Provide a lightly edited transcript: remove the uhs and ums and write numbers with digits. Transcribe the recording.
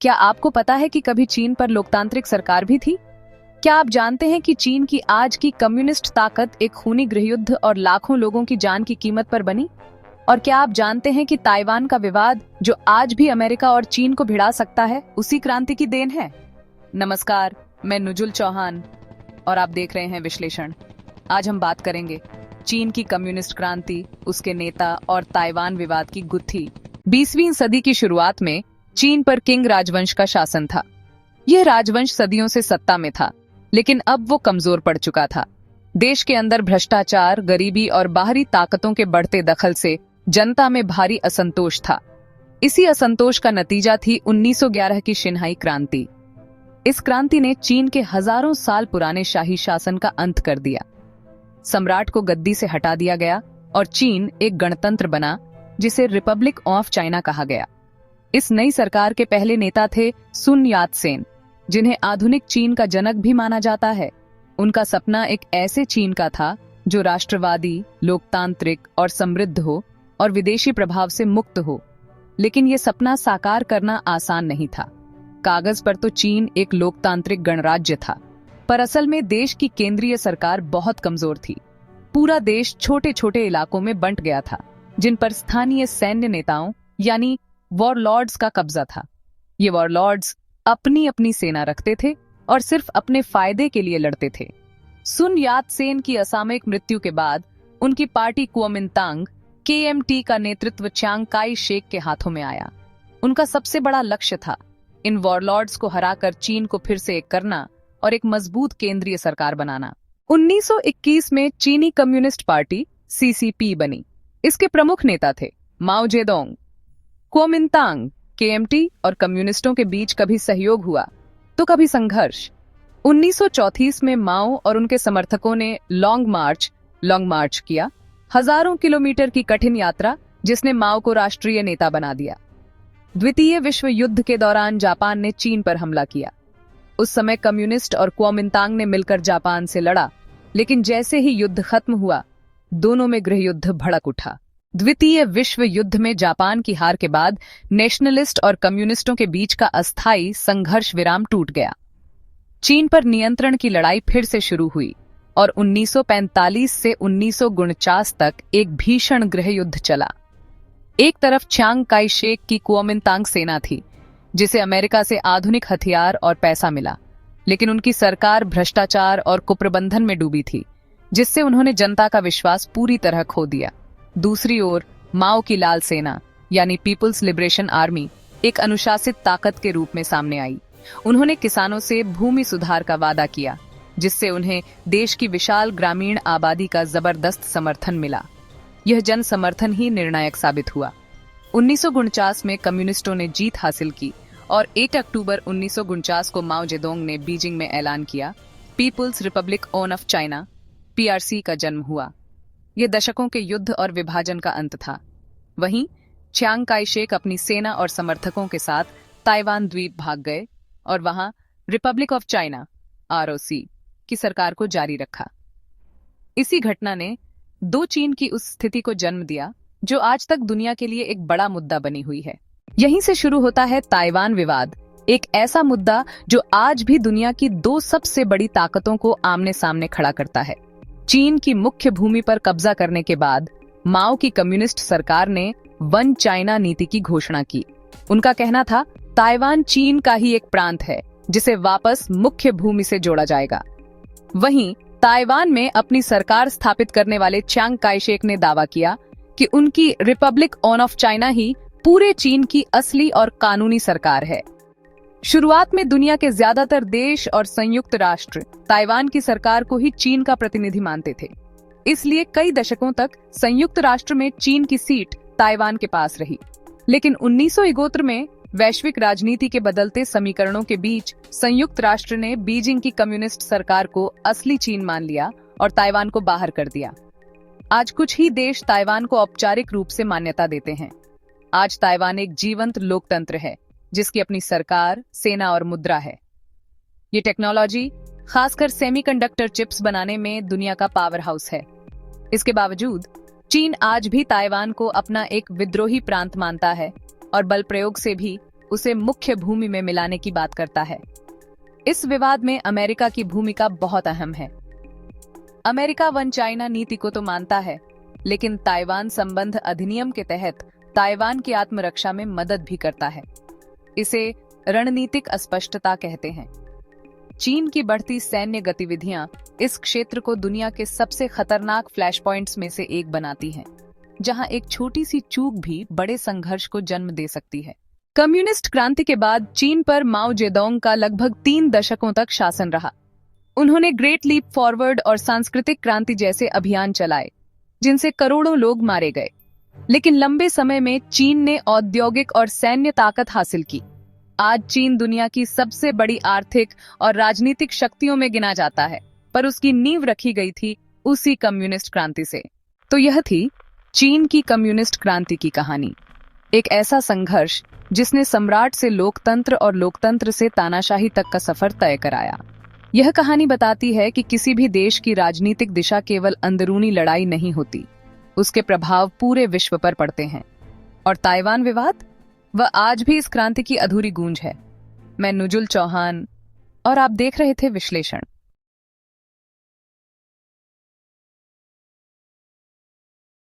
क्या आपको पता है कि कभी चीन पर लोकतांत्रिक सरकार भी थी? क्या आप जानते हैं कि चीन की आज की कम्युनिस्ट ताकत एक खूनी गृहयुद्ध और लाखों लोगों की जान की कीमत पर बनी? और क्या आप जानते हैं कि ताइवान का विवाद, जो आज भी अमेरिका और चीन को भिड़ा सकता है, उसी क्रांति की देन है? नमस्कार, मैं नुजुल चौहान और आप देख रहे हैं विश्लेषण। आज हम बात करेंगे चीन की कम्युनिस्ट क्रांति, उसके नेता और ताइवान विवाद की गुत्थी। 20वीं सदी की शुरुआत में चीन पर किंग राजवंश का शासन था। यह राजवंश सदियों से सत्ता में था, लेकिन अब वो कमजोर पड़ चुका था। देश के अंदर भ्रष्टाचार, गरीबी और बाहरी ताकतों के बढ़ते दखल से जनता में भारी असंतोष था। इसी असंतोष का नतीजा थी 1911 की शिन्हाई क्रांति। इस क्रांति ने चीन के हजारों साल पुराने शाही शासन का अंत कर दिया। सम्राट को गद्दी से हटा दिया गया और चीन एक गणतंत्र बना, जिसे रिपब्लिक ऑफ चाइना कहा गया। इस नई सरकार के पहले नेता थे सुन यात सेन, जिन्हें आधुनिक चीन का जनक भी माना जाता है। उनका सपना एक ऐसे चीन का था जो राष्ट्रवादी, लोकतांत्रिक और समृद्ध हो और विदेशी प्रभाव से मुक्त हो। लेकिन यह सपना साकार करना आसान नहीं था। कागज पर तो चीन एक लोकतांत्रिक गणराज्य था, पर असल में देश की केंद्रीय सरकार बहुत कमजोर थी। पूरा देश छोटे छोटे इलाकों में बंट गया था, जिन पर स्थानीय सैन्य नेताओं यानी वॉरलॉर्ड्स का कब्जा था। ये वॉरलॉर्ड्स अपनी अपनी सेना रखते थे और सिर्फ अपने फायदे के लिए लड़ते थे। सुन यात सेन की असामयिक मृत्यु के बाद उनकी पार्टी कुओमिंतांग KMT का नेतृत्व चियांग काई शेक के हाथों में आया। उनका सबसे बड़ा लक्ष्य था इन वॉरलॉर्ड्स को हराकर चीन को फिर से एक करना और एक मजबूत केंद्रीय सरकार बनाना। 1921 में चीनी कम्युनिस्ट पार्टी CCP बनी। इसके प्रमुख नेता थे माओ जेडोंग। कुओमिंतांग, KMT और कम्युनिस्टों के बीच कभी सहयोग हुआ तो कभी संघर्ष। 1934 में माओ और उनके समर्थकों ने लॉन्ग मार्च किया, हजारों किलोमीटर की कठिन यात्रा, जिसने माओ को राष्ट्रीय नेता बना दिया। द्वितीय विश्व युद्ध के दौरान जापान ने चीन पर हमला किया। उस समय कम्युनिस्ट और कुओमिंतांग ने मिलकर जापान से लड़ा, लेकिन जैसे ही युद्ध खत्म हुआ, दोनों में गृहयुद्ध भड़क उठा। द्वितीय विश्व युद्ध में जापान की हार के बाद नेशनलिस्ट और कम्युनिस्टों के बीच का अस्थायी संघर्ष विराम टूट गया। चीन पर नियंत्रण की लड़ाई फिर से शुरू हुई और 1945 से 1949 तक एक भीषण गृहयुद्ध चला। एक तरफ चियांग काई शेक की कुओमिंतांग सेना थी, जिसे अमेरिका से आधुनिक हथियार और पैसा मिला, लेकिन उनकी सरकार भ्रष्टाचार और कुप्रबंधन में डूबी थी, जिससे उन्होंने जनता का विश्वास पूरी तरह खो दिया। दूसरी ओर माओ की लाल सेना यानी पीपुल्स लिबरेशन आर्मी एक अनुशासित ताकत के रूप में सामने आई। उन्होंने किसानों से भूमि सुधार का वादा किया, जिससे उन्हें देश की विशाल ग्रामीण आबादी का जबरदस्त समर्थन मिला। यह जन समर्थन ही निर्णायक साबित हुआ। 1949 में कम्युनिस्टों ने जीत हासिल की और 8 अक्टूबर 1949 को माओ जेडोंग ने बीजिंग में ऐलान किया, People's Republic of China PRC का जन्म हुआ। यह दशकों के युद्ध और विभाजन का अंत था। वहीं चियांग काई शेक अपनी सेना और समर्थकों के साथ ताइवान द्वीप भाग गए और वहां रिपब्लिक ऑफ चाइना ROC की सरकार को जारी रखा। इसी घटना ने दो चीन की उस स्थिति को जन्म दिया जो आज तक दुनिया के लिए एक बड़ा मुद्दा बनी हुई है। यहीं से शुरू होता है ताइवान विवाद, एक ऐसा मुद्दा जो आज भी दुनिया की दो सबसे बड़ी ताकतों को आमने सामने खड़ा करता है। चीन की मुख्य भूमि पर कब्जा करने के बाद माओ की कम्युनिस्ट सरकार ने वन चाइना नीति की घोषणा की। उनका कहना था, ताइवान चीन का ही एक प्रांत है, जिसे वापस मुख्य भूमि से जोड़ा जाएगा। वहीं ताइवान में अपनी सरकार स्थापित करने वाले चियांग काई शेक ने दावा किया कि उनकी रिपब्लिक ऑफ चाइना ही पूरे चीन की असली और कानूनी सरकार है। शुरुआत में दुनिया के ज्यादातर देश और संयुक्त राष्ट्र ताइवान की सरकार को ही चीन का प्रतिनिधि मानते थे। इसलिए कई दशकों तक संयुक्त राष्ट्र में चीन की सीट ताइवान के पास रही। लेकिन 1971 में वैश्विक राजनीति के बदलते समीकरणों के बीच संयुक्त राष्ट्र ने बीजिंग की कम्युनिस्ट सरकार को असली चीन मान लिया और ताइवान को बाहर कर दिया। आज कुछ ही देश ताइवान को औपचारिक रूप से मान्यता देते हैं। आज ताइवान एक जीवंत लोकतंत्र है, जिसकी अपनी सरकार, सेना और मुद्रा है। ये टेक्नोलॉजी खासकर सेमीकंडक्टर चिप्स बनाने में दुनिया का पावर हाउस है। इसके बावजूद चीन आज भी ताइवान को अपना एक विद्रोही प्रांत मानता है और बल प्रयोग से भी उसे मुख्य भूमि में मिलाने की बात करता है। इस विवाद में अमेरिका की भूमिका बहुत अहम है। अमेरिका वन चाइना नीति को तो मानता है, लेकिन ताइवान संबंध अधिनियम के तहत ताइवान की आत्मरक्षा में मदद भी करता है। इसे रणनीतिक अस्पष्टता कहते हैं। चीन की बढ़ती सैन्य गतिविधियां इस क्षेत्र को दुनिया के सबसे खतरनाक फ्लैश पॉइंट्स में से एक बनाती हैं, जहां एक छोटी सी चूक भी बड़े संघर्ष को जन्म दे सकती है। कम्युनिस्ट क्रांति के बाद चीन पर माओ जेडोंग का लगभग 3 दशकों तक शासन रहा। उन्होंने ग्रेट लीप फॉरवर्ड और सांस्कृतिक क्रांति जैसे अभियान चलाए, जिनसे करोड़ों लोग मारे गए। लेकिन लंबे समय में चीन ने औद्योगिक और सैन्य ताकत हासिल की। आज चीन दुनिया की सबसे बड़ी आर्थिक और राजनीतिक शक्तियों में गिना जाता है, पर उसकी नींव रखी गई थी उसी कम्युनिस्ट क्रांति से। तो यह थी चीन की कम्युनिस्ट क्रांति की कहानी, एक ऐसा संघर्ष जिसने सम्राट से लोकतंत्र और लोकतंत्र से तानाशाही तक का सफर तय कराया। यह कहानी बताती है कि किसी भी देश की राजनीतिक दिशा केवल अंदरूनी लड़ाई नहीं होती, उसके प्रभाव पूरे विश्व पर पड़ते हैं। और ताइवान विवाद, वह आज भी इस क्रांति की अधूरी गूंज है। मैं नुजुल चौहान, और आप देख रहे थे विश्लेषण।